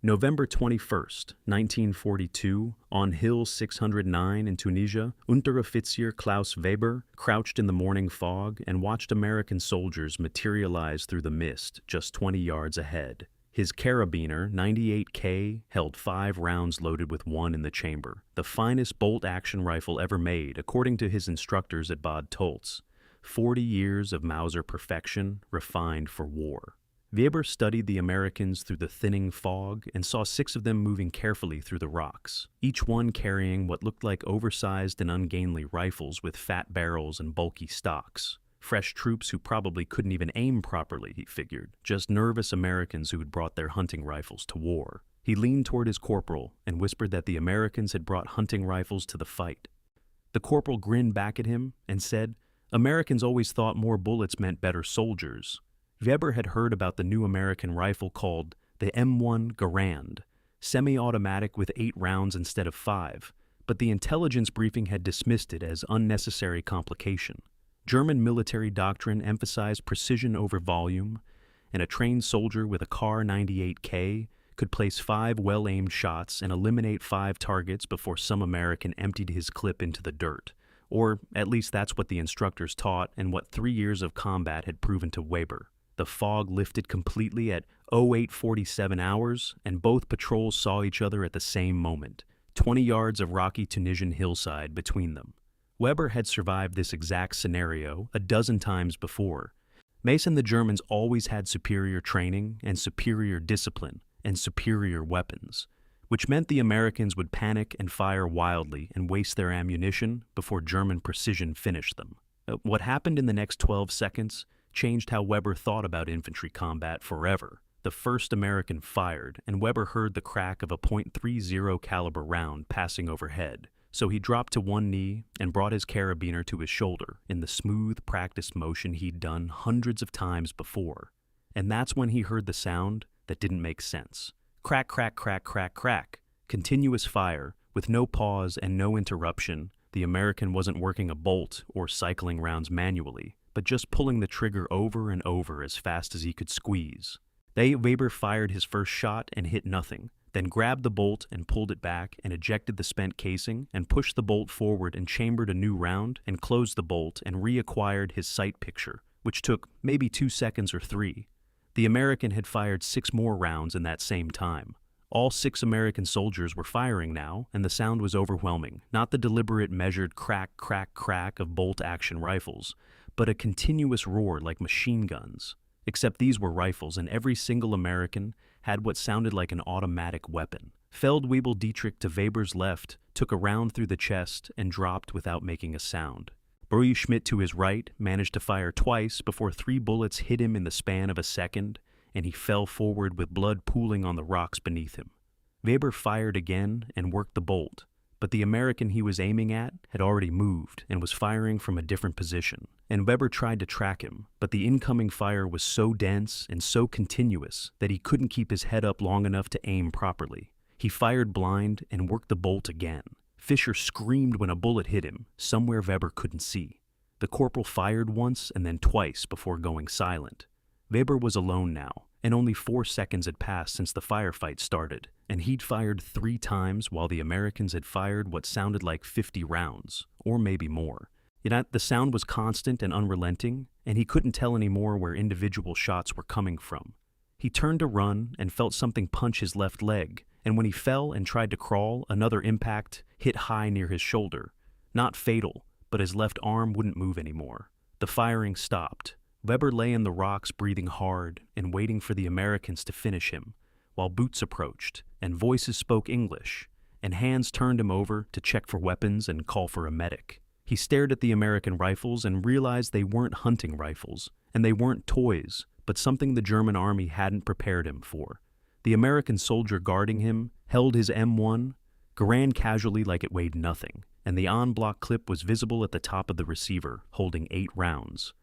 November 21st, 1942, on Hill 609 in Tunisia, Unteroffizier Klaus Weber crouched in the morning fog and watched American soldiers materialize through the mist just 20 yards ahead. His Karabiner 98K held 5 rounds loaded with 1 in the chamber, the finest bolt-action rifle ever made, according to his instructors at Bad Tolz. 40 years of Mauser perfection refined for war. Weber studied the Americans through the thinning fog and saw 6 of them moving carefully through the rocks, each one carrying what looked like oversized and ungainly rifles with fat barrels and bulky stocks. Fresh troops who probably couldn't even aim properly, he figured, just nervous Americans who had brought their hunting rifles to war. He leaned toward his corporal and whispered that the Americans had brought hunting rifles to the fight. The corporal grinned back at him and said, "Americans always thought more bullets meant better soldiers." Weber had heard about the new American rifle called the M1 Garand, semi-automatic with 8 rounds instead of 5, but the intelligence briefing had dismissed it as unnecessary complication. German military doctrine emphasized precision over volume, and a trained soldier with a Kar 98K could place 5 well-aimed shots and eliminate 5 targets before some American emptied his clip into the dirt. Or at least that's what the instructors taught and what 3 years of combat had proven to Weber. The fog lifted completely at 0847 hours, and both patrols saw each other at the same moment, 20 yards of rocky Tunisian hillside between them. Weber had survived this exact scenario a dozen times before. Mason, the Germans always had superior training and superior discipline and superior weapons, which meant the Americans would panic and fire wildly and waste their ammunition before German precision finished them. What happened in the next 12 seconds changed how Weber thought about infantry combat forever. The first American fired, and Weber heard the crack of a .30 caliber round passing overhead. So he dropped to one knee and brought his carabiner to his shoulder in the smooth, practiced motion he'd done hundreds of times before. And that's when he heard the sound that didn't make sense. Crack, crack, crack, crack, crack. Continuous fire, with no pause and no interruption. The American wasn't working a bolt or cycling rounds manually, but just pulling the trigger over and over as fast as he could squeeze. Weber fired his first shot and hit nothing, then grabbed the bolt and pulled it back and ejected the spent casing and pushed the bolt forward and chambered a new round and closed the bolt and reacquired his sight picture, which took maybe 2 seconds or 3. The American had fired 6 more rounds in that same time. All 6 American soldiers were firing now, and the sound was overwhelming, not the deliberate measured crack, crack, crack of bolt-action rifles, but a continuous roar like machine guns. Except these were rifles, and every single American had what sounded like an automatic weapon. Feldwebel Dietrich to Weber's left took a round through the chest and dropped without making a sound. Breuil Schmidt to his right managed to fire twice before 3 bullets hit him in the span of a second, and he fell forward with blood pooling on the rocks beneath him. Weber fired again and worked the bolt, but the American he was aiming at had already moved and was firing from a different position, and Weber tried to track him, but the incoming fire was so dense and so continuous that he couldn't keep his head up long enough to aim properly. He fired blind and worked the bolt again. Fischer screamed when a bullet hit him, somewhere Weber couldn't see. The corporal fired once and then twice before going silent. Weber was alone now, and only 4 seconds had passed since the firefight started, and he'd fired 3 times while the Americans had fired what sounded like 50 rounds, or maybe more. Yet the sound was constant and unrelenting, and he couldn't tell anymore where individual shots were coming from. He turned to run and felt something punch his left leg, and when he fell and tried to crawl, another impact hit high near his shoulder. Not fatal, but his left arm wouldn't move anymore. The firing stopped. Weber lay in the rocks breathing hard and waiting for the Americans to finish him, while boots approached, and voices spoke English, and hands turned him over to check for weapons and call for a medic. He stared at the American rifles and realized they weren't hunting rifles, and they weren't toys, but something the German army hadn't prepared him for. The American soldier guarding him held his M1 Garand casually like it weighed nothing, and the en-bloc clip was visible at the top of the receiver, holding 8 rounds.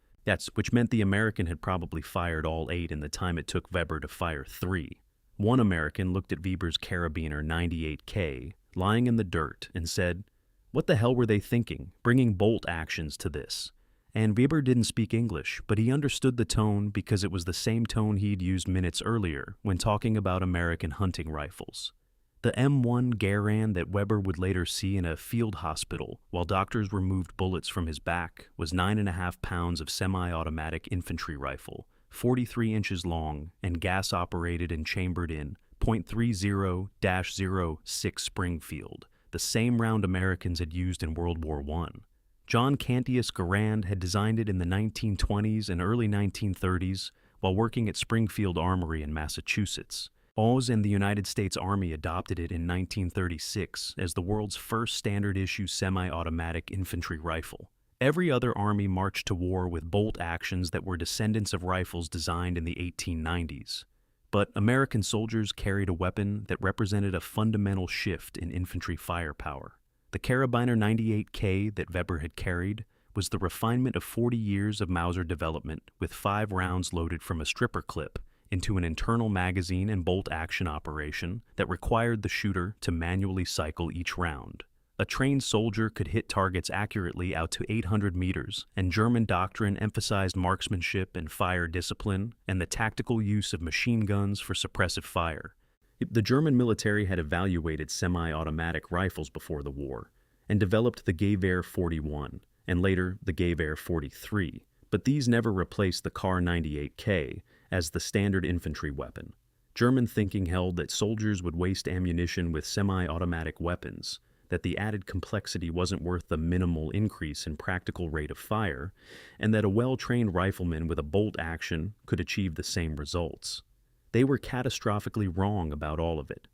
Which meant the American had probably fired all 8 in the time it took Weber to fire 3. One American looked at Weber's Karabiner 98K, lying in the dirt, and said, "What the hell were they thinking, bringing bolt actions to this?" And Weber didn't speak English, but he understood the tone because it was the same tone he'd used minutes earlier when talking about American hunting rifles. The M1 Garand that Weber would later see in a field hospital while doctors removed bullets from his back was 9.5 pounds of semi-automatic infantry rifle, 43 inches long, and gas-operated and chambered in .30-06 Springfield, the same round Americans had used in World War I. John Cantius Garand had designed it in the 1920s and early 1930s while working at Springfield Armory in Massachusetts. Oz and the United States Army adopted it in 1936 as the world's first standard-issue semi-automatic infantry rifle. Every other army marched to war with bolt actions that were descendants of rifles designed in the 1890s. But American soldiers carried a weapon that represented a fundamental shift in infantry firepower. The Karabiner 98K that Weber had carried was the refinement of 40 years of Mauser development with 5 rounds loaded from a stripper clip into an internal magazine and bolt action operation that required the shooter to manually cycle each round. A trained soldier could hit targets accurately out to 800 meters, and German doctrine emphasized marksmanship and fire discipline and the tactical use of machine guns for suppressive fire. The German military had evaluated semi-automatic rifles before the war and developed the Gewehr 41 and later the Gewehr 43, but these never replaced the Kar 98K as the standard infantry weapon. German thinking held that soldiers would waste ammunition with semi-automatic weapons, that the added complexity wasn't worth the minimal increase in practical rate of fire, and that a well-trained rifleman with a bolt action could achieve the same results. They were catastrophically wrong about all of it.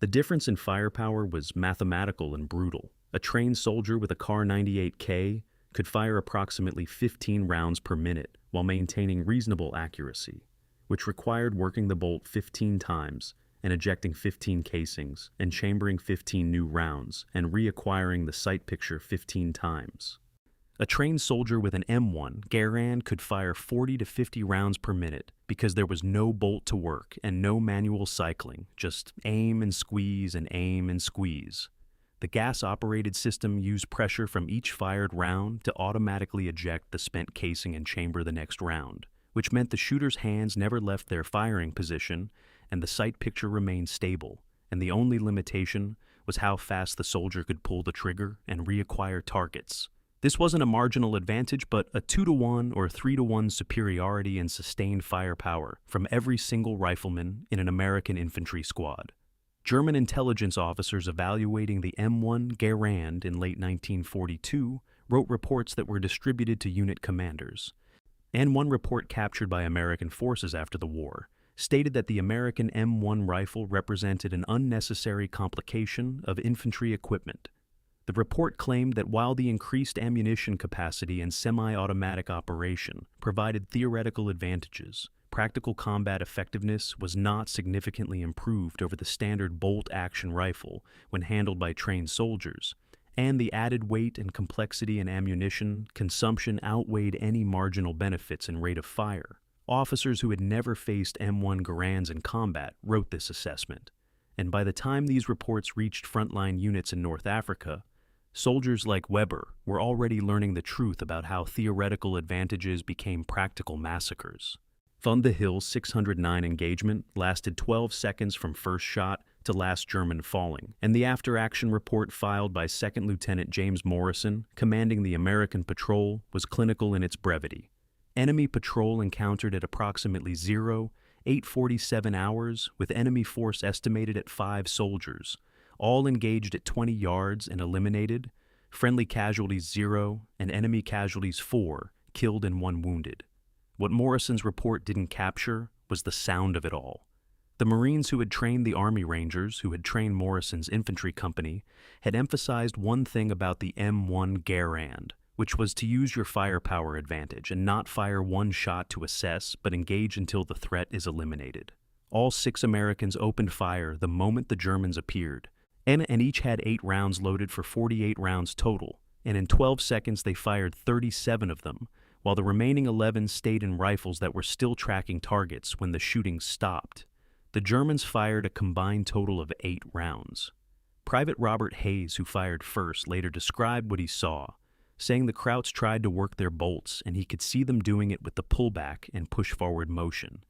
The difference in firepower was mathematical and brutal. A trained soldier with a Kar 98K could fire approximately 15 rounds per minute while maintaining reasonable accuracy, which required working the bolt 15 times and ejecting 15 casings and chambering 15 new rounds and reacquiring the sight picture 15 times. A trained soldier with an M1 Garand could fire 40 to 50 rounds per minute because there was no bolt to work and no manual cycling, just aim and squeeze and aim and squeeze. The gas-operated system used pressure from each fired round to automatically eject the spent casing and chamber the next round, which meant the shooter's hands never left their firing position and the sight picture remained stable, and the only limitation was how fast the soldier could pull the trigger and reacquire targets. This wasn't a marginal advantage, but a 2-to-1 or 3-to-1 superiority in sustained firepower from every single rifleman in an American infantry squad. German intelligence officers evaluating the M1 Garand in late 1942 wrote reports that were distributed to unit commanders. And one report captured by American forces after the war stated that the American M1 rifle represented an unnecessary complication of infantry equipment. The report claimed that while the increased ammunition capacity and semi-automatic operation provided theoretical advantages, practical combat effectiveness was not significantly improved over the standard bolt-action rifle when handled by trained soldiers, and the added weight and complexity in ammunition consumption outweighed any marginal benefits in rate of fire. Officers who had never faced M1 Garands in combat wrote this assessment, and by the time these reports reached frontline units in North Africa, soldiers like Weber were already learning the truth about how theoretical advantages became practical massacres. Von the Hill's 609 engagement lasted 12 seconds from first shot to last German falling, and the after-action report filed by 2nd Lieutenant James Morrison, commanding the American patrol, was clinical in its brevity. Enemy patrol encountered at approximately 8:47 hours, with enemy force estimated at 5 soldiers, all engaged at 20 yards and eliminated, friendly casualties 0 and enemy casualties 4, killed and 1 wounded. What Morrison's report didn't capture was the sound of it all. The Marines who had trained the Army Rangers, who had trained Morrison's infantry company, had emphasized one thing about the M1 Garand, which was to use your firepower advantage and not fire one shot to assess, but engage until the threat is eliminated. All 6 Americans opened fire the moment the Germans appeared, and each had 8 rounds loaded for 48 rounds total, and in 12 seconds they fired 37 of them, while the remaining 11 stayed in rifles that were still tracking targets when the shooting stopped. The Germans fired a combined total of 8 rounds. Private Robert Hayes, who fired first, later described what he saw. saying the Krauts tried to work their bolts and he could see them doing it with the pullback and push-forward motion.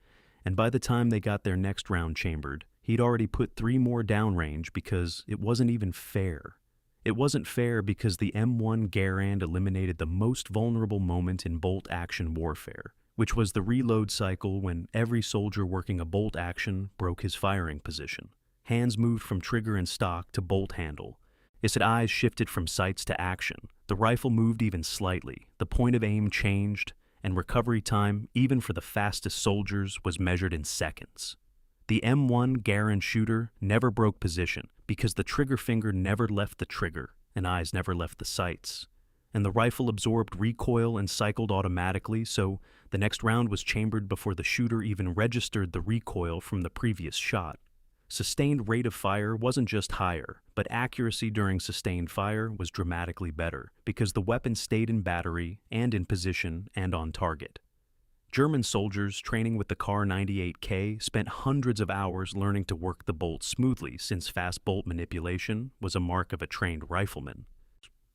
And by the time they got their next round chambered, he'd already put 3 more downrange because it wasn't even fair. It wasn't fair because the M1 Garand eliminated the most vulnerable moment in bolt-action warfare, which was the reload cycle when every soldier working a bolt action broke his firing position. Hands moved from trigger and stock to bolt handle. As its eyes shifted from sights to action, the rifle moved even slightly, the point of aim changed, and recovery time, even for the fastest soldiers, was measured in seconds. The M1 Garand shooter never broke position because the trigger finger never left the trigger and eyes never left the sights. And the rifle absorbed recoil and cycled automatically, so the next round was chambered before the shooter even registered the recoil from the previous shot. Sustained rate of fire wasn't just higher, but accuracy during sustained fire was dramatically better because the weapon stayed in battery and in position and on target. German soldiers training with the Kar 98K spent hundreds of hours learning to work the bolt smoothly since fast bolt manipulation was a mark of a trained rifleman.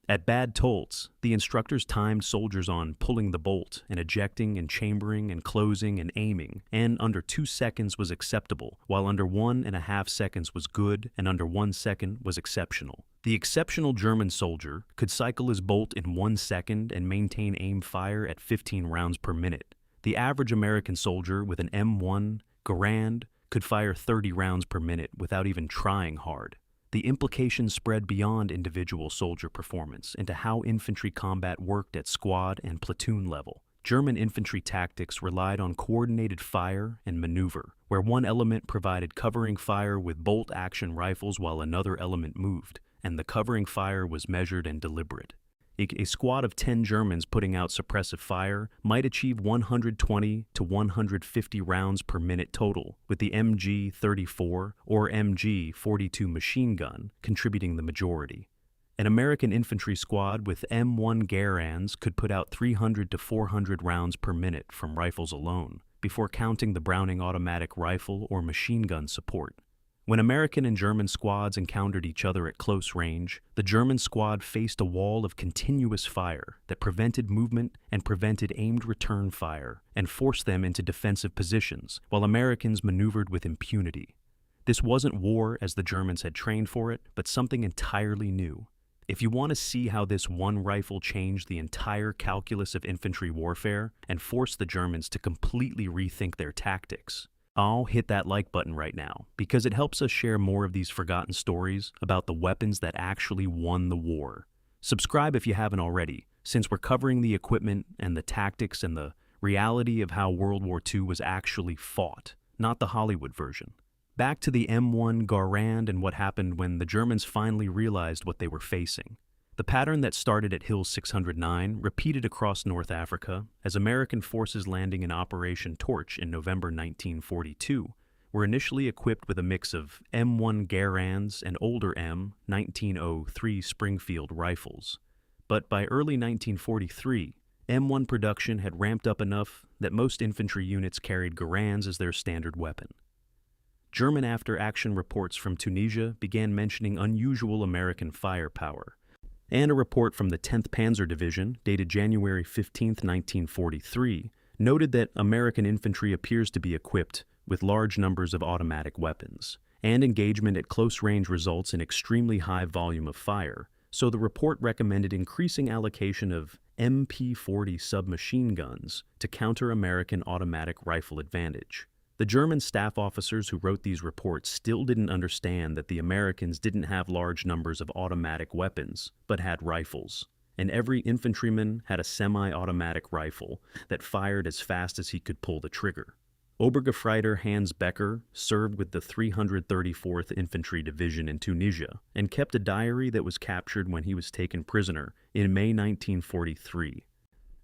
At Bad Tolz, the instructors timed soldiers on pulling the bolt and ejecting and chambering and closing and aiming, and under 2 seconds was acceptable, while under 1.5 seconds was good and under 1 second was exceptional. The exceptional German soldier could cycle his bolt in 1 second and maintain aim fire at 15 rounds per minute. The average American soldier with an M1 Garand could fire 30 rounds per minute without even trying hard. The implications spread beyond individual soldier performance into how infantry combat worked at squad and platoon level. German infantry tactics relied on coordinated fire and maneuver, where one element provided covering fire with bolt-action rifles while another element moved, and the covering fire was measured and deliberate. A squad of 10 Germans putting out suppressive fire might achieve 120 to 150 rounds per minute total, with the MG-34 or MG-42 machine gun contributing the majority. An American infantry squad with M1 Garands could put out 300 to 400 rounds per minute from rifles alone, before counting the Browning automatic rifle or machine gun support. When American and German squads encountered each other at close range, the German squad faced a wall of continuous fire that prevented movement and prevented aimed return fire and forced them into defensive positions, while Americans maneuvered with impunity. This wasn't war as the Germans had trained for it, but something entirely new. If you want to see how this one rifle changed the entire calculus of infantry warfare and forced the Germans to completely rethink their tactics, I'll hit that like button right now, because it helps us share more of these forgotten stories about the weapons that actually won the war. Subscribe if you haven't already, since we're covering the equipment and the tactics and the reality of how World War II was actually fought, not the Hollywood version. Back to the M1 Garand and what happened when the Germans finally realized what they were facing. The pattern that started at Hill 609 repeated across North Africa as American forces landing in Operation Torch in November 1942 were initially equipped with a mix of M1 Garands and older M1903 Springfield rifles. But by early 1943, M1 production had ramped up enough that most infantry units carried Garands as their standard weapon. German after-action reports from Tunisia began mentioning unusual American firepower, and a report from the 10th Panzer Division, dated January 15, 1943, noted that American infantry appears to be equipped with large numbers of automatic weapons, and engagement at close range results in extremely high volume of fire, so the report recommended increasing allocation of MP-40 submachine guns to counter American automatic rifle advantage. The German staff officers who wrote these reports still didn't understand that the Americans didn't have large numbers of automatic weapons, but had rifles, and every infantryman had a semi-automatic rifle that fired as fast as he could pull the trigger. Obergefreiter Hans Becker served with the 334th Infantry Division in Tunisia and kept a diary that was captured when he was taken prisoner in May 1943.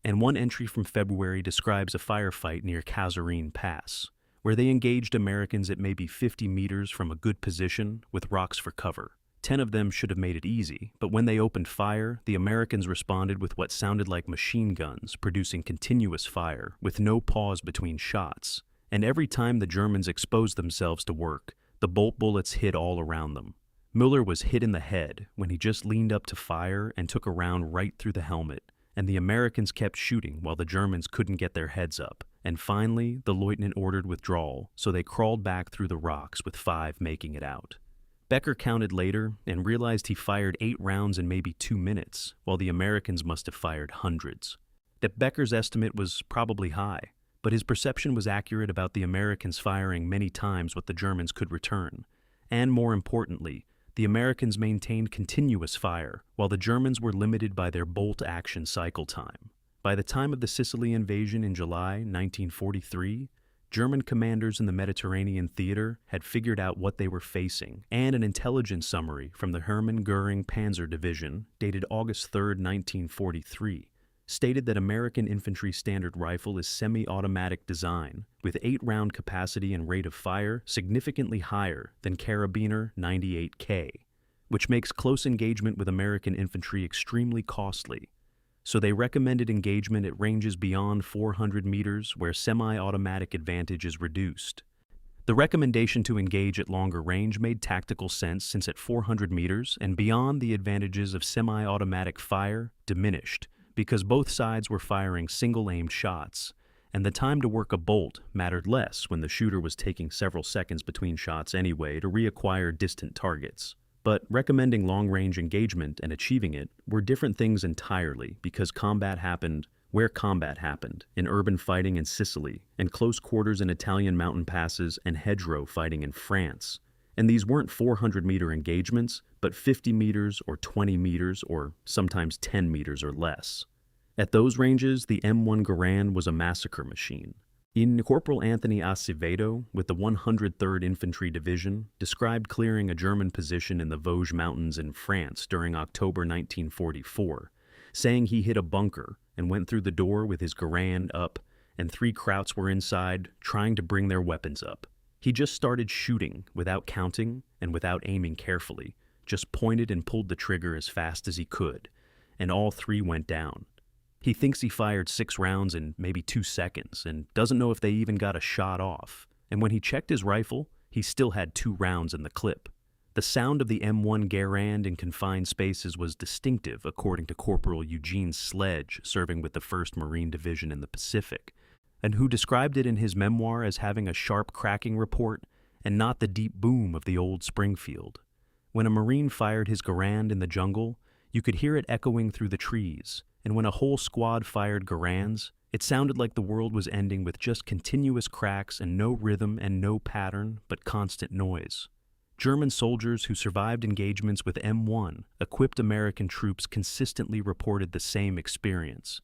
And one entry from February describes a firefight near Kasserine Pass, where they engaged Americans at maybe 50 meters from a good position with rocks for cover. 10 of them should have made it easy, but when they opened fire, the Americans responded with what sounded like machine guns, producing continuous fire with no pause between shots. And every time the Germans exposed themselves to work, the bolt bullets hit all around them. Mueller was hit in the head when he just leaned up to fire and took a round right through the helmet, and the Americans kept shooting while the Germans couldn't get their heads up. And finally, the lieutenant ordered withdrawal, so they crawled back through the rocks with 5 making it out. Becker counted later and realized he fired 8 rounds in maybe 2 minutes, while the Americans must have fired hundreds. That Becker's estimate was probably high, but his perception was accurate about the Americans firing many times what the Germans could return. And more importantly, the Americans maintained continuous fire, while the Germans were limited by their bolt-action cycle time. By the time of the Sicily invasion in July 1943, German commanders in the Mediterranean theater had figured out what they were facing, and an intelligence summary from the Hermann Göring Panzer Division, dated August 3, 1943, stated that American infantry standard rifle is semi-automatic design, with 8-round capacity and rate of fire significantly higher than Karabiner 98K, which makes close engagement with American infantry extremely costly. So they recommended engagement at ranges beyond 400 meters where semi-automatic advantage is reduced. The recommendation to engage at longer range made tactical sense since at 400 meters and beyond the advantages of semi-automatic fire diminished, because both sides were firing single-aimed shots, and the time to work a bolt mattered less when the shooter was taking several seconds between shots anyway to reacquire distant targets. But recommending long-range engagement and achieving it were different things entirely, because combat happened where combat happened, in urban fighting in Sicily, and close quarters in Italian mountain passes and hedgerow fighting in France. And these weren't 400-meter engagements, but 50 meters or 20 meters or sometimes 10 meters or less. At those ranges, the M1 Garand was a massacre machine. Corporal Anthony Acevedo, with the 103rd Infantry Division, described clearing a German position in the Vosges Mountains in France during October 1944, saying he hit a bunker and went through the door with his Garand up, and 3 Krauts were inside trying to bring their weapons up. He just started shooting without counting and without aiming carefully, just pointed and pulled the trigger as fast as he could, and all 3 went down. He thinks he fired 6 rounds in maybe 2 seconds and doesn't know if they even got a shot off. And when he checked his rifle, he still had 2 rounds in the clip. The sound of the M1 Garand in confined spaces was distinctive, according to Corporal Eugene Sledge, serving with the 1st Marine Division in the Pacific, and who described it in his memoir as having a sharp cracking report and not the deep boom of the old Springfield. When a Marine fired his Garand in the jungle, you could hear it echoing through the trees, and when a whole squad fired Garands, it sounded like the world was ending with just continuous cracks and no rhythm and no pattern, but constant noise. German soldiers who survived engagements with M1 equipped American troops consistently reported the same experience,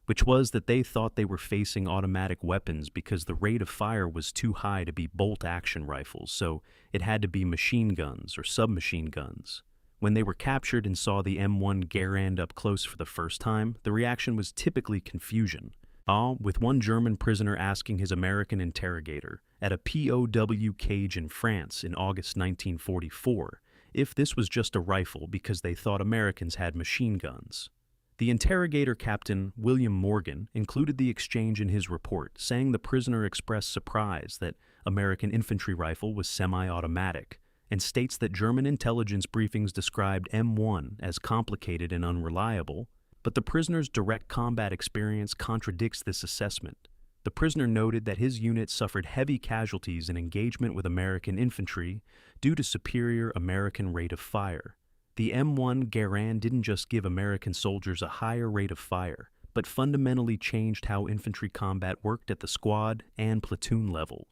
which was that they thought they were facing automatic weapons because the rate of fire was too high to be bolt-action rifles, so it had to be machine guns or submachine guns. When they were captured and saw the M1 Garand up close for the first time, the reaction was typically confusion. With one German prisoner asking his American interrogator at a POW cage in France in August 1944 if this was just a rifle because they thought Americans had machine guns. The interrogator, Captain William Morgan, included the exchange in his report, saying the prisoner expressed surprise that American infantry rifle was semi-automatic, and states that German intelligence briefings described M1 as complicated and unreliable, but the prisoner's direct combat experience contradicts this assessment. The prisoner noted that his unit suffered heavy casualties in engagement with American infantry due to superior American rate of fire. The M1 Garand didn't just give American soldiers a higher rate of fire, but fundamentally changed how infantry combat worked at the squad and platoon level.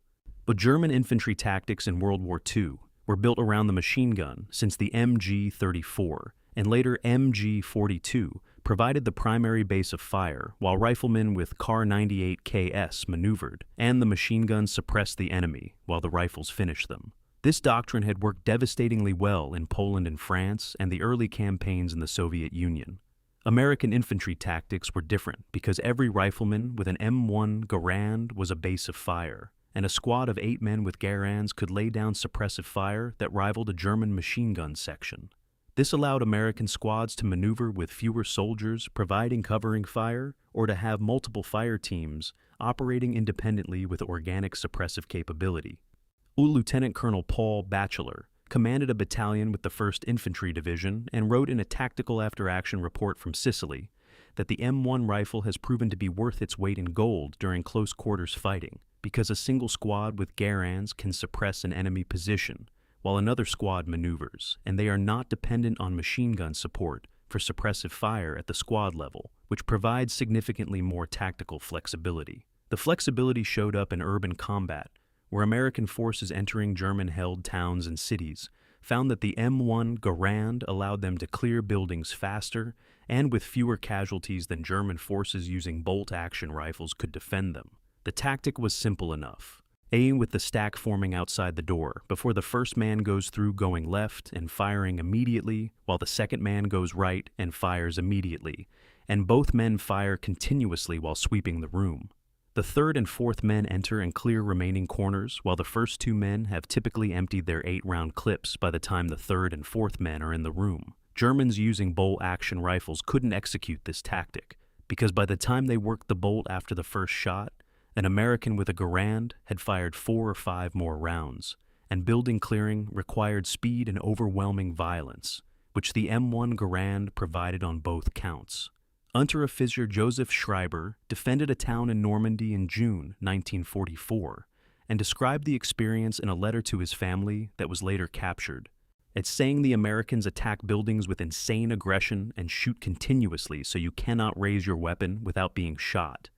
But German infantry tactics in World War II were built around the machine gun, since the MG-34 and later MG-42 provided the primary base of fire, while riflemen with Kar-98KS maneuvered, and the machine guns suppressed the enemy while the rifles finished them. This doctrine had worked devastatingly well in Poland and France and the early campaigns in the Soviet Union. American infantry tactics were different because every rifleman with an M1 Garand was a base of fire, and a squad of 8 men with Garands could lay down suppressive fire that rivaled a German machine gun section. This allowed American squads to maneuver with fewer soldiers providing covering fire, or to have multiple fire teams operating independently with organic suppressive capability. Lieutenant Colonel Paul Batchelor, commanded a battalion with the 1st Infantry Division, and wrote in a tactical after-action report from Sicily that the M1 rifle has proven to be worth its weight in gold during close-quarters fighting, because a single squad with Garands can suppress an enemy position, while another squad maneuvers, and they are not dependent on machine gun support for suppressive fire at the squad level, which provides significantly more tactical flexibility. The flexibility showed up in urban combat, where American forces entering German-held towns and cities found that the M1 Garand allowed them to clear buildings faster and with fewer casualties than German forces using bolt-action rifles could defend them. The tactic was simple enough. Aim with the stack forming outside the door before the first man goes through, going left and firing immediately, while the second man goes right and fires immediately, and both men fire continuously while sweeping the room. The third and fourth men enter and clear remaining corners, while the first 2 men have typically emptied their 8-round clips by the time the third and fourth men are in the room. Germans using bolt-action rifles couldn't execute this tactic, because by the time they worked the bolt after the first shot, an American with a Garand had fired 4 or 5 more rounds, and building clearing required speed and overwhelming violence, which the M1 Garand provided on both counts. Unteroffizier Joseph Schreiber defended a town in Normandy in June 1944 and described the experience in a letter to his family that was later captured. It's saying the Americans attack buildings with insane aggression and shoot continuously so you cannot raise your weapon without being shot.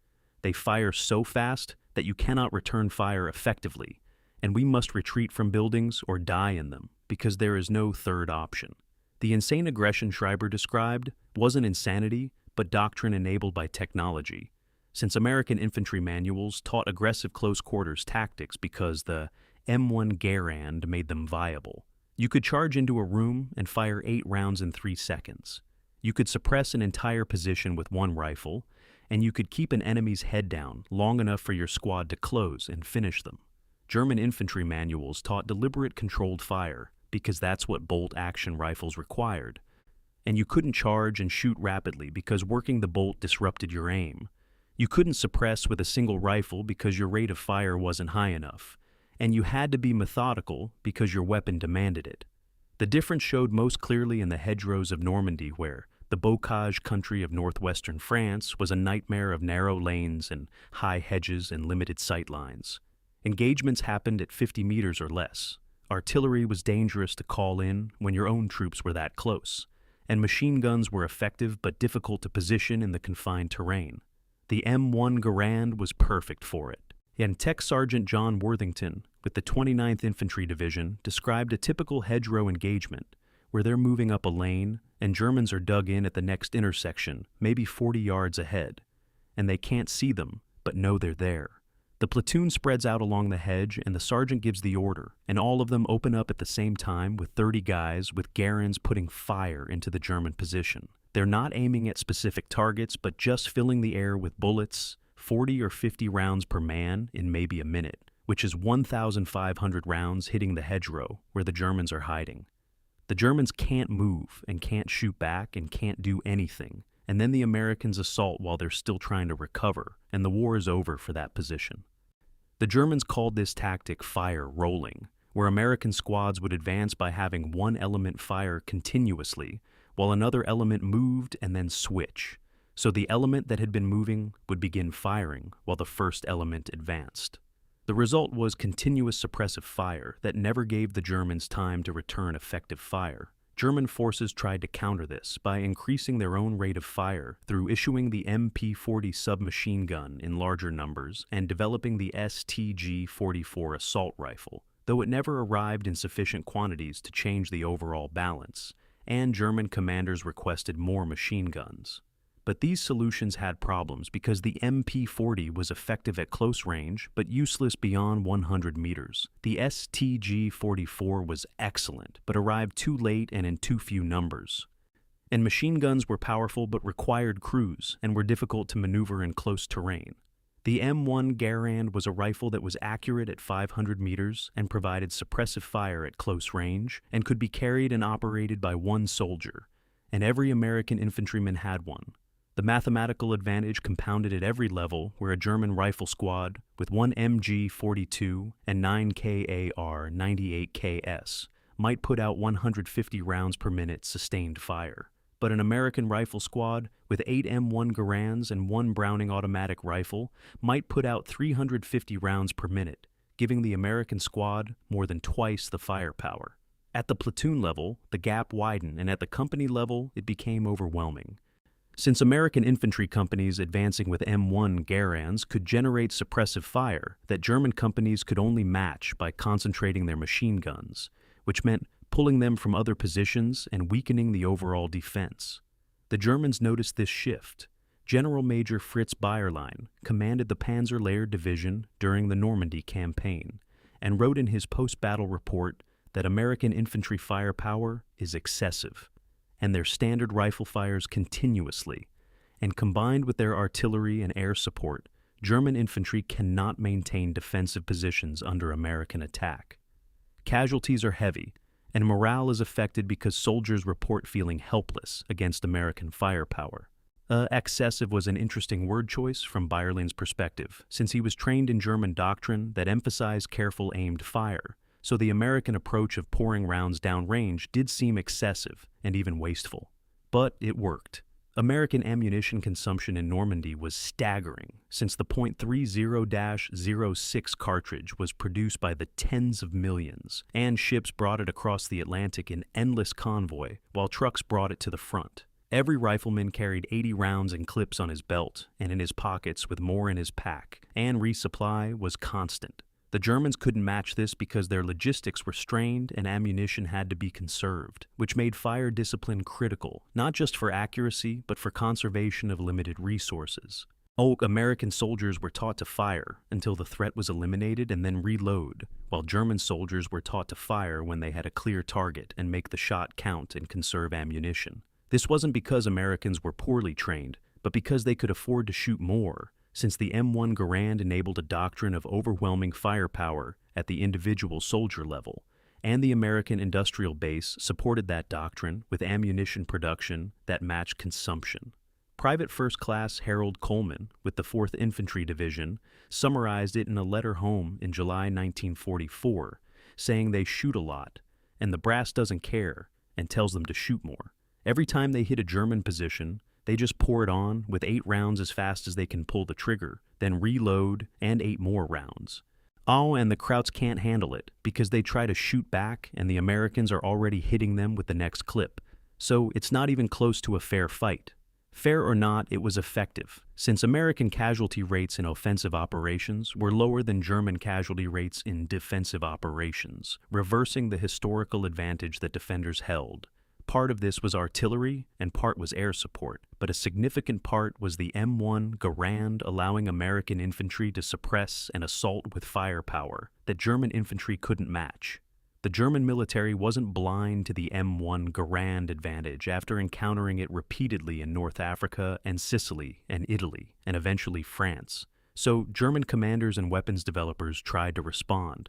They fire so fast that you cannot return fire effectively, and we must retreat from buildings or die in them because there is no third option. The insane aggression Schreiber described wasn't insanity, but doctrine enabled by technology, since American infantry manuals taught aggressive close-quarters tactics because the M1 Garand made them viable. You could charge into a room and fire 8 rounds in 3 seconds. You could suppress an entire position with 1 rifle, and you could keep an enemy's head down long enough for your squad to close and finish them. German infantry manuals taught deliberate controlled fire because that's what bolt-action rifles required. And you couldn't charge and shoot rapidly because working the bolt disrupted your aim. You couldn't suppress with a single rifle because your rate of fire wasn't high enough, and you had to be methodical because your weapon demanded it. The difference showed most clearly in the hedgerows of Normandy, where the bocage country of northwestern France was a nightmare of narrow lanes and high hedges and limited sight lines. Engagements happened at 50 meters or less. Artillery was dangerous to call in when your own troops were that close, and machine guns were effective but difficult to position in the confined terrain. The M1 Garand was perfect for it. And Tech Sergeant John Worthington, with the 29th Infantry Division, described a typical hedgerow engagement, where they're moving up a lane and Germans are dug in at the next intersection, maybe 40 yards ahead, and they can't see them, but know they're there. The platoon spreads out along the hedge and the sergeant gives the order, and all of them open up at the same time with 30 guys with Garands putting fire into the German position. They're not aiming at specific targets, but just filling the air with bullets, 40 or 50 rounds per man in maybe a minute, which is 1,500 rounds hitting the hedgerow where the Germans are hiding. The Germans can't move and can't shoot back and can't do anything, and then the Americans assault while they're still trying to recover, and the war is over for that position. The Germans called this tactic fire rolling, where American squads would advance by having one element fire continuously, while another element moved and then switch. So the element that had been moving would begin firing while the first element advanced. The result was continuous suppressive fire that never gave the Germans time to return effective fire. German forces tried to counter this by increasing their own rate of fire through issuing the MP-40 submachine gun in larger numbers and developing the STG-44 assault rifle, though it never arrived in sufficient quantities to change the overall balance, and German commanders requested more machine guns. But these solutions had problems because the MP-40 was effective at close range but useless beyond 100 meters. The STG-44 was excellent but arrived too late and in too few numbers. And machine guns were powerful but required crews and were difficult to maneuver in close terrain. The M1 Garand was a rifle that was accurate at 500 meters and provided suppressive fire at close range and could be carried and operated by one soldier, and every American infantryman had one. The mathematical advantage compounded at every level where a German rifle squad with one MG-42 and 9 KAR-98KS might put out 150 rounds per minute sustained fire. But an American rifle squad with 8 M1 Garands and 1 Browning automatic rifle might put out 350 rounds per minute, giving the American squad more than twice the firepower. At the platoon level, the gap widened, and at the company level, it became overwhelming. Since American infantry companies advancing with M1 Garands could generate suppressive fire that German companies could only match by concentrating their machine guns, which meant pulling them from other positions and weakening the overall defense. The Germans noticed this shift. General Major Fritz Bayerlein commanded the Panzer Layer Division during the Normandy campaign and wrote in his post-battle report that American infantry firepower is excessive, and their standard rifle fires continuously, and combined with their artillery and air support, German infantry cannot maintain defensive positions under American attack. Casualties are heavy, and morale is affected because soldiers report feeling helpless against American firepower. Excessive was an interesting word choice from Bayerlein's perspective, since he was trained in German doctrine that emphasized careful aimed fire, so the American approach of pouring rounds downrange did seem excessive and even wasteful. But it worked. American ammunition consumption in Normandy was staggering, since the .30-06 cartridge was produced by the tens of millions, and ships brought it across the Atlantic in endless convoy, while trucks brought it to the front. Every rifleman carried 80 rounds and clips on his belt and in his pockets with more in his pack, and resupply was constant. The Germans couldn't match this because their logistics were strained and ammunition had to be conserved, which made fire discipline critical, not just for accuracy, but for conservation of limited resources. American soldiers were taught to fire until the threat was eliminated and then reload, while German soldiers were taught to fire when they had a clear target and make the shot count and conserve ammunition. This wasn't because Americans were poorly trained, but because they could afford to shoot more, since the M1 Garand enabled a doctrine of overwhelming firepower at the individual soldier level, and the American industrial base supported that doctrine with ammunition production that matched consumption. Private First Class Harold Coleman, with the 4th Infantry Division, summarized it in a letter home in July 1944, saying they shoot a lot, and the brass doesn't care and tells them to shoot more. Every time they hit a German position, they just pour it on with 8 rounds as fast as they can pull the trigger, then reload and 8 more rounds. And the Krauts can't handle it because they try to shoot back and the Americans are already hitting them with the next clip. So it's not even close to a fair fight. Fair or not, it was effective, since American casualty rates in offensive operations were lower than German casualty rates in defensive operations, reversing the historical advantage that defenders held. Part of this was artillery and part was air support, but a significant part was the M1 Garand allowing American infantry to suppress and assault with firepower that German infantry couldn't match. The German military wasn't blind to the M1 Garand advantage after encountering it repeatedly in North Africa and Sicily and Italy and eventually France, so German commanders and weapons developers tried to respond.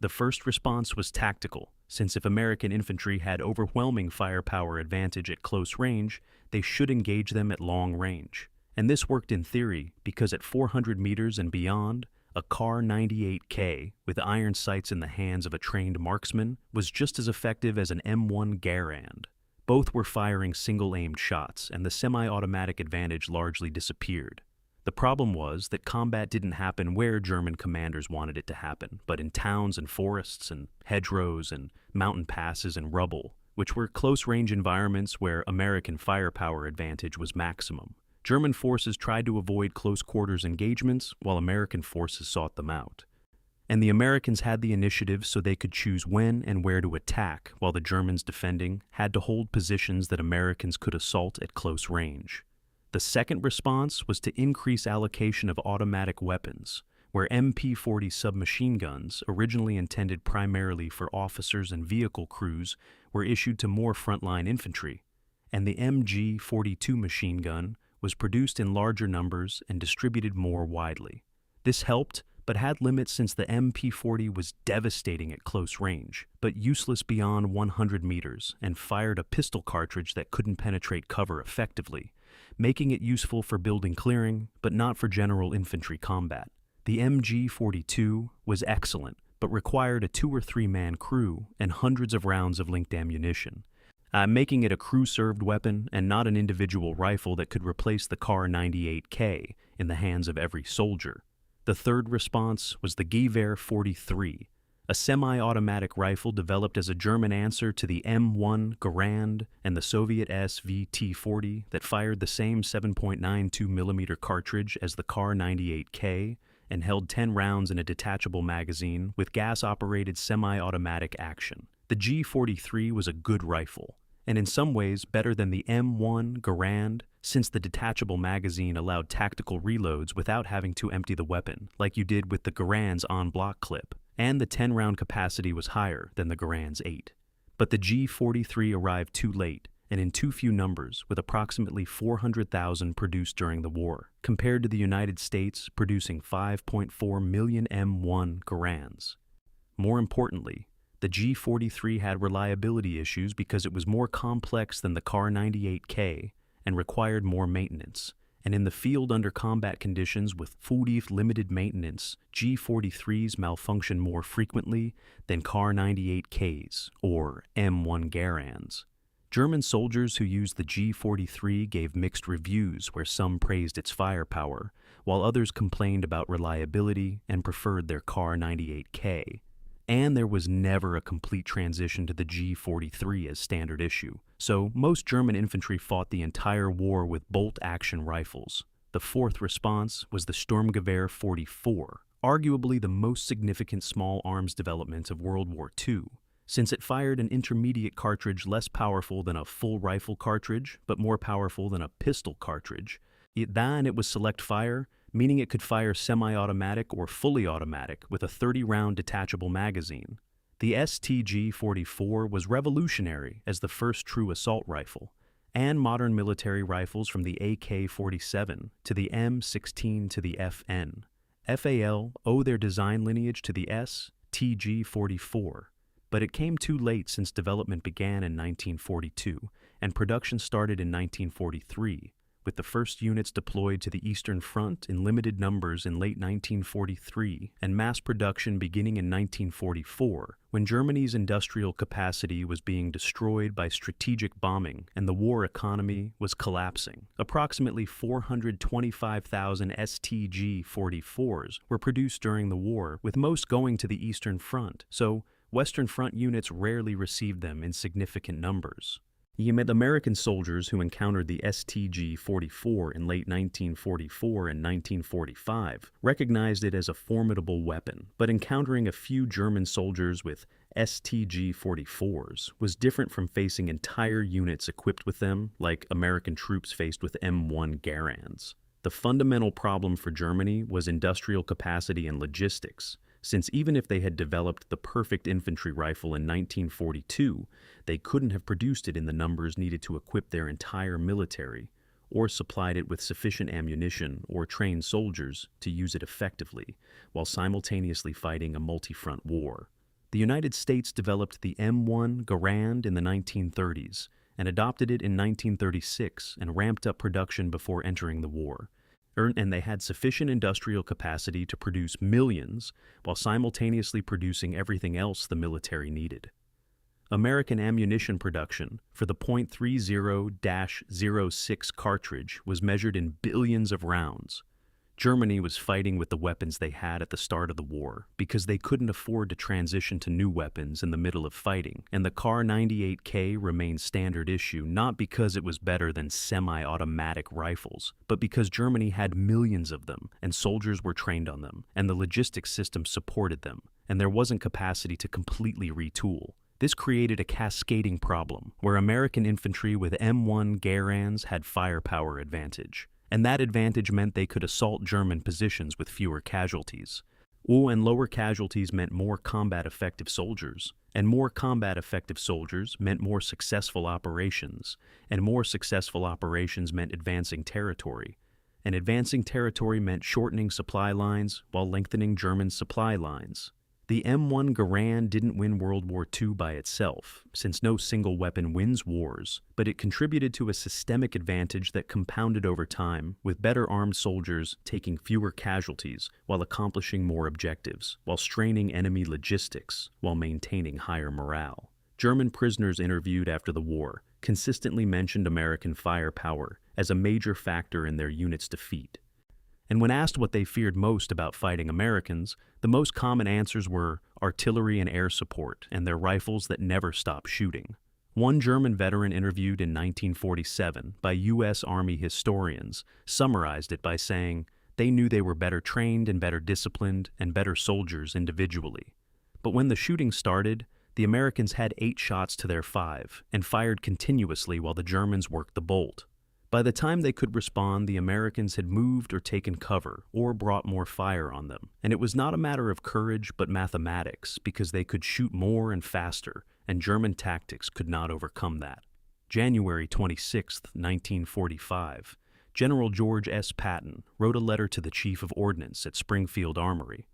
The first response was tactical, since if American infantry had overwhelming firepower advantage at close range, they should engage them at long range. And this worked in theory because at 400 meters and beyond, a Kar-98K with iron sights in the hands of a trained marksman was just as effective as an M1 Garand. Both were firing single-aimed shots, and the semi-automatic advantage largely disappeared. The problem was that combat didn't happen where German commanders wanted it to happen, but in towns and forests and hedgerows and mountain passes and rubble, which were close-range environments where American firepower advantage was maximum. German forces tried to avoid close-quarters engagements while American forces sought them out. And the Americans had the initiative so they could choose when and where to attack, while the Germans defending had to hold positions that Americans could assault at close range. The second response was to increase allocation of automatic weapons, where MP-40 submachine guns, originally intended primarily for officers and vehicle crews, were issued to more frontline infantry, and the MG-42 machine gun was produced in larger numbers and distributed more widely. This helped, but had limits since the MP-40 was devastating at close range, but useless beyond 100 meters, and fired a pistol cartridge that couldn't penetrate cover effectively, making it useful for building clearing, but not for general infantry combat. The MG-42 was excellent, but required a 2 or 3 man crew and hundreds of rounds of linked ammunition, making it a crew-served weapon and not an individual rifle that could replace the Kar-98K in the hands of every soldier. The third response was the Gewehr 43, a semi-automatic rifle developed as a German answer to the M1 Garand and the Soviet SVT-40 that fired the same 7.92mm cartridge as the Kar-98K and held 10 rounds in a detachable magazine with gas-operated semi-automatic action. The G43 was a good rifle, and in some ways better than the M1 Garand, since the detachable magazine allowed tactical reloads without having to empty the weapon, like you did with the Garand's on-block clip, and the 10-round capacity was higher than the Garand's 8. But the G43 arrived too late, and in too few numbers, with approximately 400,000 produced during the war, compared to the United States producing 5.4 million M1 Garands. More importantly, the G43 had reliability issues because it was more complex than the Kar-98K and required more maintenance. And in the field under combat conditions with limited maintenance, G43s malfunction more frequently than Kar-98Ks or M1 Garands. German soldiers who used the G43 gave mixed reviews where some praised its firepower, while others complained about reliability and preferred their Kar-98K. And there was never a complete transition to the G43 as standard issue, so most German infantry fought the entire war with bolt-action rifles. The fourth response was the Sturmgewehr 44, arguably the most significant small arms development of World War II, since it fired an intermediate cartridge less powerful than a full rifle cartridge, but more powerful than a pistol cartridge. It was select fire, meaning it could fire semi-automatic or fully automatic with a 30-round detachable magazine. The STG-44 was revolutionary as the first true assault rifle, and modern military rifles from the AK-47 to the M16 to the FN. FAL owe their design lineage to the STG-44, but it came too late since development began in 1942 and production started in 1943. With the first units deployed to the Eastern Front in limited numbers in late 1943 and mass production beginning in 1944, when Germany's industrial capacity was being destroyed by strategic bombing and the war economy was collapsing. Approximately 425,000 STG-44s were produced during the war, with most going to the Eastern Front, so Western Front units rarely received them in significant numbers. American soldiers who encountered the STG-44 in late 1944 and 1945 recognized it as a formidable weapon, but encountering a few German soldiers with STG-44s was different from facing entire units equipped with them, like American troops faced with M1 Garands. The fundamental problem for Germany was industrial capacity and logistics, since even if they had developed the perfect infantry rifle in 1942, they couldn't have produced it in the numbers needed to equip their entire military, or supplied it with sufficient ammunition or trained soldiers to use it effectively, while simultaneously fighting a multi-front war. The United States developed the M1 Garand in the 1930s, and adopted it in 1936 and ramped up production before entering the war. And they had sufficient industrial capacity to produce millions while simultaneously producing everything else the military needed. American ammunition production for the .30-06 cartridge was measured in billions of rounds. Germany was fighting with the weapons they had at the start of the war because they couldn't afford to transition to new weapons in the middle of fighting, and the Kar-98K remained standard issue not because it was better than semi-automatic rifles, but because Germany had millions of them, and soldiers were trained on them, and the logistics system supported them, and there wasn't capacity to completely retool. This created a cascading problem, where American infantry with M1 Garands had firepower advantage, and that advantage meant they could assault German positions with fewer casualties. And lower casualties meant more combat-effective soldiers, and more combat-effective soldiers meant more successful operations, and more successful operations meant advancing territory, and advancing territory meant shortening supply lines while lengthening German supply lines. The M1 Garand didn't win World War II by itself, since no single weapon wins wars, but it contributed to a systemic advantage that compounded over time, with better armed soldiers taking fewer casualties while accomplishing more objectives, while straining enemy logistics, while maintaining higher morale. German prisoners interviewed after the war consistently mentioned American firepower as a major factor in their unit's defeat. And when asked what they feared most about fighting Americans, the most common answers were artillery and air support and their rifles that never stopped shooting. One German veteran interviewed in 1947 by U.S. Army historians summarized it by saying they knew they were better trained and better disciplined and better soldiers individually. But when the shooting started, the Americans had 8 shots to their 5 and fired continuously while the Germans worked the bolt. By the time they could respond, the Americans had moved or taken cover or brought more fire on them. And it was not a matter of courage but mathematics, because they could shoot more and faster, and German tactics could not overcome that. January 26, 1945, General George S. Patton wrote a letter to the Chief of Ordnance at Springfield Armory.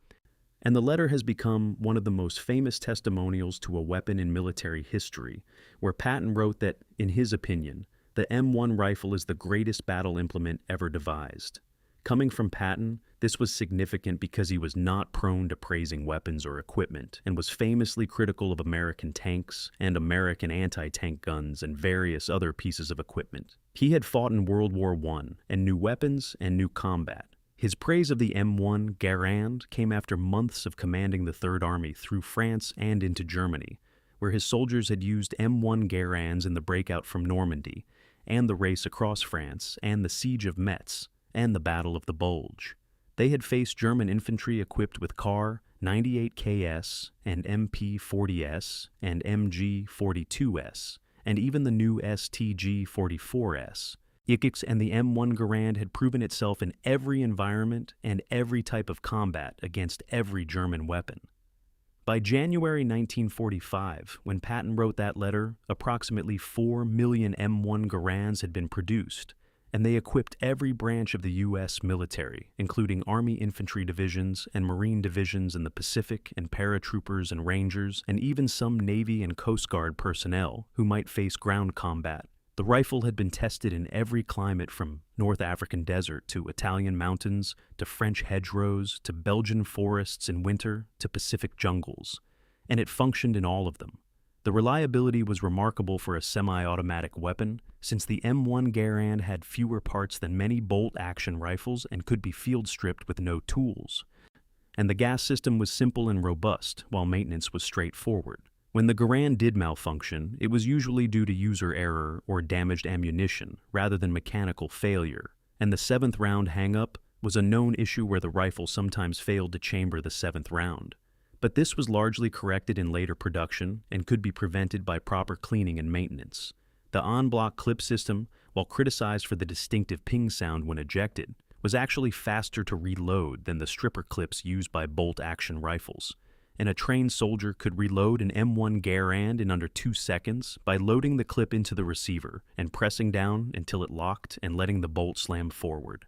And the letter has become one of the most famous testimonials to a weapon in military history, where Patton wrote that, in his opinion, the M1 rifle is the greatest battle implement ever devised. Coming from Patton, this was significant because he was not prone to praising weapons or equipment, and was famously critical of American tanks and American anti-tank guns and various other pieces of equipment. He had fought in World War I and knew weapons and knew combat. His praise of the M1 Garand came after months of commanding the Third Army through France and into Germany, where his soldiers had used M1 Garands in the breakout from Normandy, and the race across France, and the siege of Metz, and the Battle of the Bulge. They had faced German infantry equipped with KAR 98KS and MP40S and MG42S, and even the new STG44S. Eject and the M1 Garand had proven itself in every environment and every type of combat against every German weapon. By January 1945, when Patton wrote that letter, approximately 4 million M1 Garands had been produced, and they equipped every branch of the U.S. military, including Army infantry divisions and Marine divisions in the Pacific and paratroopers and rangers, and even some Navy and Coast Guard personnel who might face ground combat. The rifle had been tested in every climate, from North African desert to Italian mountains, to French hedgerows, to Belgian forests in winter, to Pacific jungles, and it functioned in all of them. The reliability was remarkable for a semi-automatic weapon, since the M1 Garand had fewer parts than many bolt-action rifles and could be field-stripped with no tools. And the gas system was simple and robust, while maintenance was straightforward. When the Garand did malfunction, it was usually due to user error or damaged ammunition rather than mechanical failure, and the 7th round hang-up was a known issue where the rifle sometimes failed to chamber the 7th round. But this was largely corrected in later production and could be prevented by proper cleaning and maintenance. The on-block clip system, while criticized for the distinctive ping sound when ejected, was actually faster to reload than the stripper clips used by bolt-action rifles, and a trained soldier could reload an M1 Garand in under 2 seconds by loading the clip into the receiver and pressing down until it locked and letting the bolt slam forward.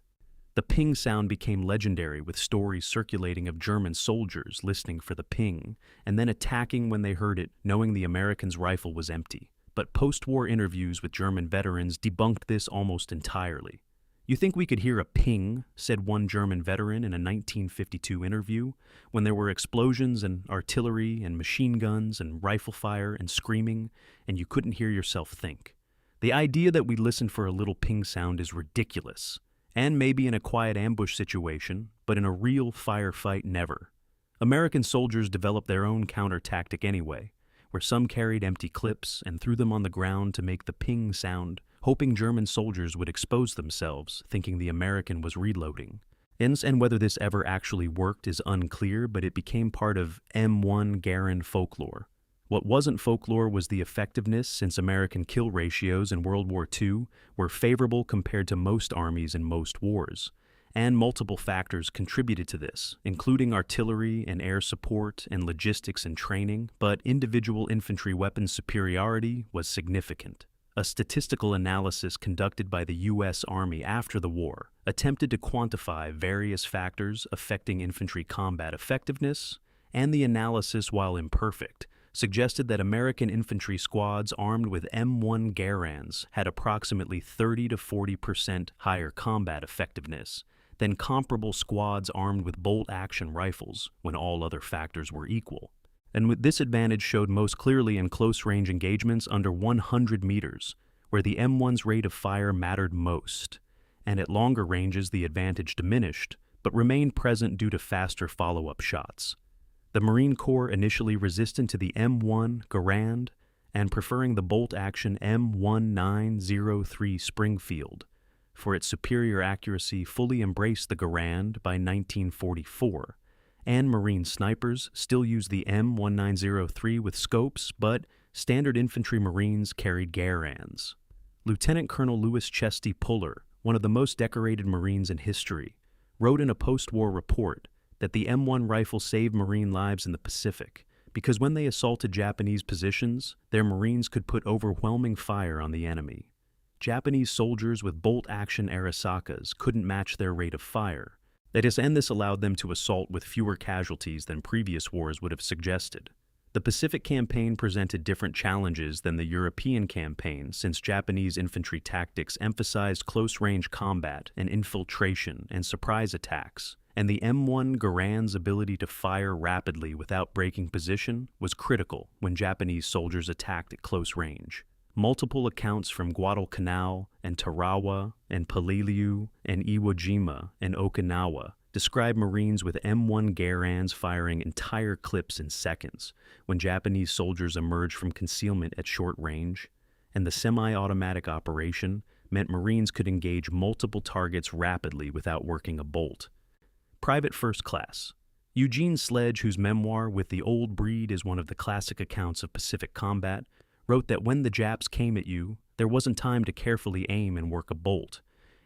The ping sound became legendary, with stories circulating of German soldiers listening for the ping and then attacking when they heard it, knowing the Americans' rifle was empty. But post-war interviews with German veterans debunked this almost entirely. "You think we could hear a ping," said one German veteran in a 1952 interview, "when there were explosions and artillery and machine guns and rifle fire and screaming, and you couldn't hear yourself think. The idea that we listen for a little ping sound is ridiculous, and maybe in a quiet ambush situation, but in a real firefight, never." American soldiers developed their own counter tactic anyway, where some carried empty clips and threw them on the ground to make the ping sound, hoping German soldiers would expose themselves, thinking the American was reloading. And whether this ever actually worked is unclear, but it became part of M1 Garand folklore. What wasn't folklore was the effectiveness, since American kill ratios in World War II were favorable compared to most armies in most wars. And multiple factors contributed to this, including artillery and air support and logistics and training, but individual infantry weapon superiority was significant. A statistical analysis conducted by the U.S. Army after the war attempted to quantify various factors affecting infantry combat effectiveness and the analysis, while imperfect, suggested that American infantry squads armed with M1 Garands had approximately 30 to 40% higher combat effectiveness than comparable squads armed with bolt-action rifles when all other factors were equal. And with this advantage showed most clearly in close-range engagements under 100 meters, where the M1's rate of fire mattered most, and at longer ranges the advantage diminished, but remained present due to faster follow-up shots. The Marine Corps initially resistant to the M1 Garand and preferring the bolt-action M1903 Springfield for its superior accuracy fully embraced the Garand by 1944, and Marine snipers still use the M1903 with scopes, but standard infantry Marines carried Garands. Lieutenant Colonel Louis Chesty Puller, one of the most decorated Marines in history, wrote in a post-war report that the M1 rifle saved Marine lives in the Pacific because when they assaulted Japanese positions, their Marines could put overwhelming fire on the enemy. Japanese soldiers with bolt-action Arisakas couldn't match their rate of fire. And this allowed them to assault with fewer casualties than previous wars would have suggested. The Pacific Campaign presented different challenges than the European campaign since Japanese infantry tactics emphasized close-range combat and infiltration and surprise attacks, and the M1 Garand's ability to fire rapidly without breaking position was critical when Japanese soldiers attacked at close range. Multiple accounts from Guadalcanal and Tarawa and Peleliu and Iwo Jima and Okinawa describe Marines with M1 Garands firing entire clips in seconds when Japanese soldiers emerged from concealment at short range, and the semi-automatic operation meant Marines could engage multiple targets rapidly without working a bolt. Private First Class Eugene Sledge, whose memoir With the Old Breed is one of the classic accounts of Pacific combat, wrote that when the Japs came at you, there wasn't time to carefully aim and work a bolt,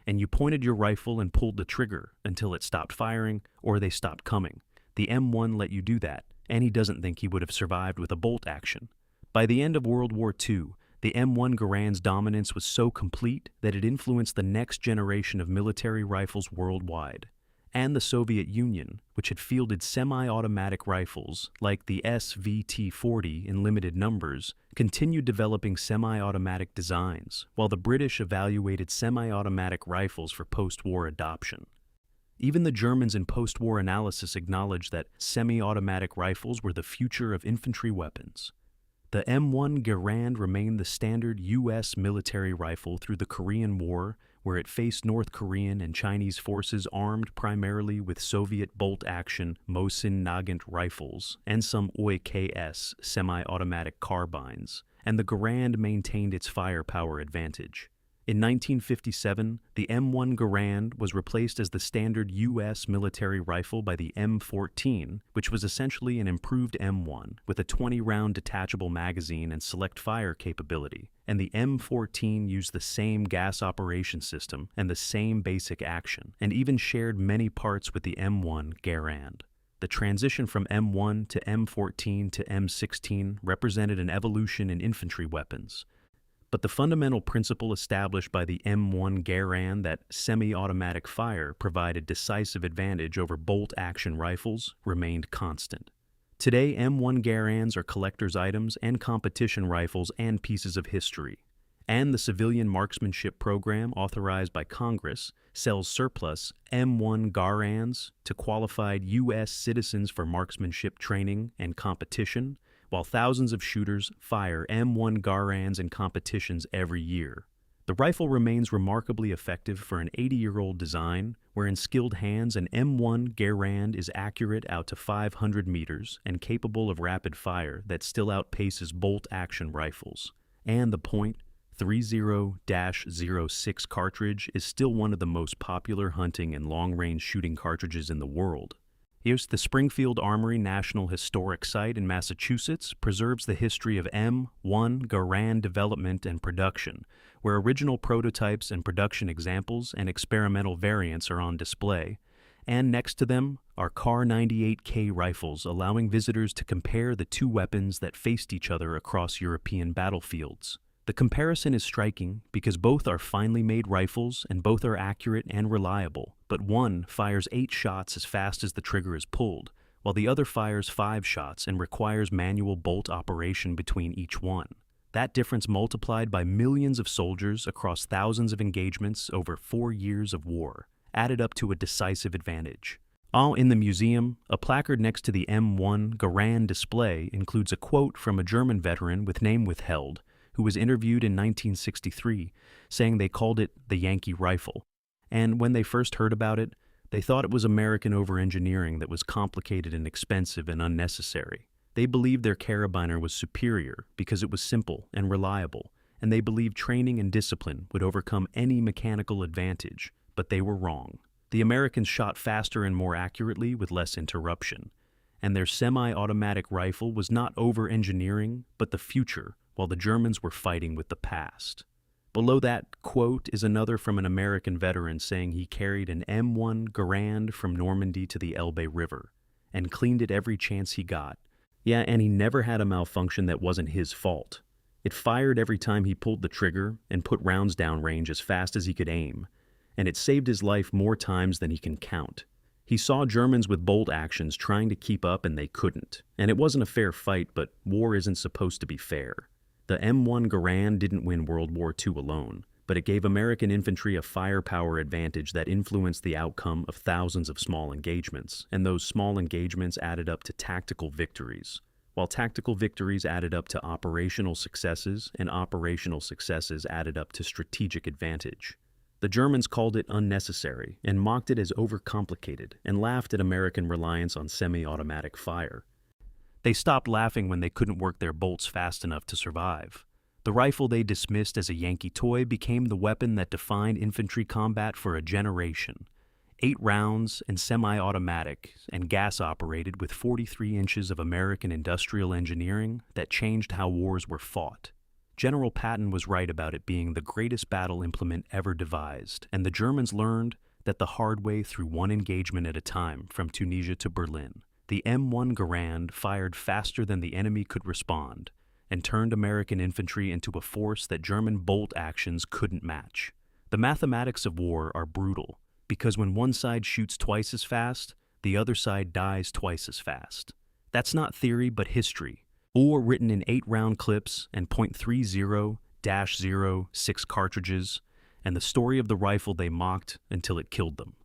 and you pointed your rifle and pulled the trigger until it stopped firing or they stopped coming. The M1 let you do that, and he doesn't think he would have survived with a bolt action. By the end of World War II, the M1 Garand's dominance was so complete that it influenced the next generation of military rifles worldwide. And the Soviet Union, which had fielded semi-automatic rifles like the SVT-40 in limited numbers, continued developing semi-automatic designs, while the British evaluated semi-automatic rifles for post-war adoption. Even the Germans in post-war analysis acknowledged that semi-automatic rifles were the future of infantry weapons. The M1 Garand remained the standard U.S. military rifle through the Korean War, where it faced North Korean and Chinese forces armed primarily with Soviet bolt-action Mosin Nagant rifles and some OKS semi-automatic carbines, and the Garand maintained its firepower advantage. In 1957, the M1 Garand was replaced as the standard U.S. military rifle by the M14, which was essentially an improved M1 with a 20-round detachable magazine and select fire capability, and the M14 used the same gas operation system and the same basic action, and even shared many parts with the M1 Garand. The transition from M1 to M14 to M16 represented an evolution in infantry weapons. But the fundamental principle established by the M1 Garand that semi-automatic fire provided decisive advantage over bolt-action rifles remained constant. Today, M1 Garands are collector's items and competition rifles and pieces of history. And the civilian marksmanship program authorized by Congress sells surplus M1 Garands to qualified U.S. citizens for marksmanship training and competition, while thousands of shooters fire M1 Garands in competitions every year. The rifle remains remarkably effective for an 80-year-old design, where in skilled hands an M1 Garand is accurate out to 500 meters and capable of rapid fire that still outpaces bolt-action rifles. And the .30-06 cartridge is still one of the most popular hunting and long-range shooting cartridges in the world. Here's the Springfield Armory National Historic Site in Massachusetts preserves the history of M1 Garand development and production, where original prototypes and production examples and experimental variants are on display, and next to them are Kar 98K rifles, allowing visitors to compare the two weapons that faced each other across European battlefields. The comparison is striking because both are finely made rifles and both are accurate and reliable, but one fires 8 shots as fast as the trigger is pulled, while the other fires 5 shots and requires manual bolt operation between each one. That difference multiplied by millions of soldiers across thousands of engagements over 4 years of war added up to a decisive advantage. All in the museum, a placard next to the M1 Garand display includes a quote from a German veteran with name withheld, who was interviewed in 1963, saying they called it the Yankee rifle. And when they first heard about it, they thought it was American over-engineering that was complicated and expensive and unnecessary. They believed their Karabiner was superior because it was simple and reliable, and they believed training and discipline would overcome any mechanical advantage, but they were wrong. The Americans shot faster and more accurately with less interruption, and their semi-automatic rifle was not over-engineering, but the future, while the Germans were fighting with the past. Below that quote is another from an American veteran saying he carried an M1 Garand from Normandy to the Elbe River and cleaned it every chance he got. Yeah, and he never had a malfunction that wasn't his fault. It fired every time he pulled the trigger and put rounds down range as fast as he could aim, and it saved his life more times than he can count. He saw Germans with bolt actions trying to keep up and they couldn't. And it wasn't a fair fight, but war isn't supposed to be fair. The M1 Garand didn't win World War II alone, but it gave American infantry a firepower advantage that influenced the outcome of thousands of small engagements, and those small engagements added up to tactical victories, while tactical victories added up to operational successes, and operational successes added up to strategic advantage. The Germans called it unnecessary and mocked it as overcomplicated and laughed at American reliance on semi-automatic fire. They stopped laughing when they couldn't work their bolts fast enough to survive. The rifle they dismissed as a Yankee toy became the weapon that defined infantry combat for a generation. 8 rounds and semi-automatic and gas-operated with 43 inches of American industrial engineering that changed how wars were fought. General Patton was right about it being the greatest battle implement ever devised, and the Germans learned that the hard way through one engagement at a time from Tunisia to Berlin. The M1 Garand fired faster than the enemy could respond and turned American infantry into a force that German bolt actions couldn't match. The mathematics of war are brutal, because when one side shoots twice as fast, the other side dies twice as fast. That's not theory but history, or written in 8-round clips and .30-06 cartridges, and the story of the rifle they mocked until it killed them.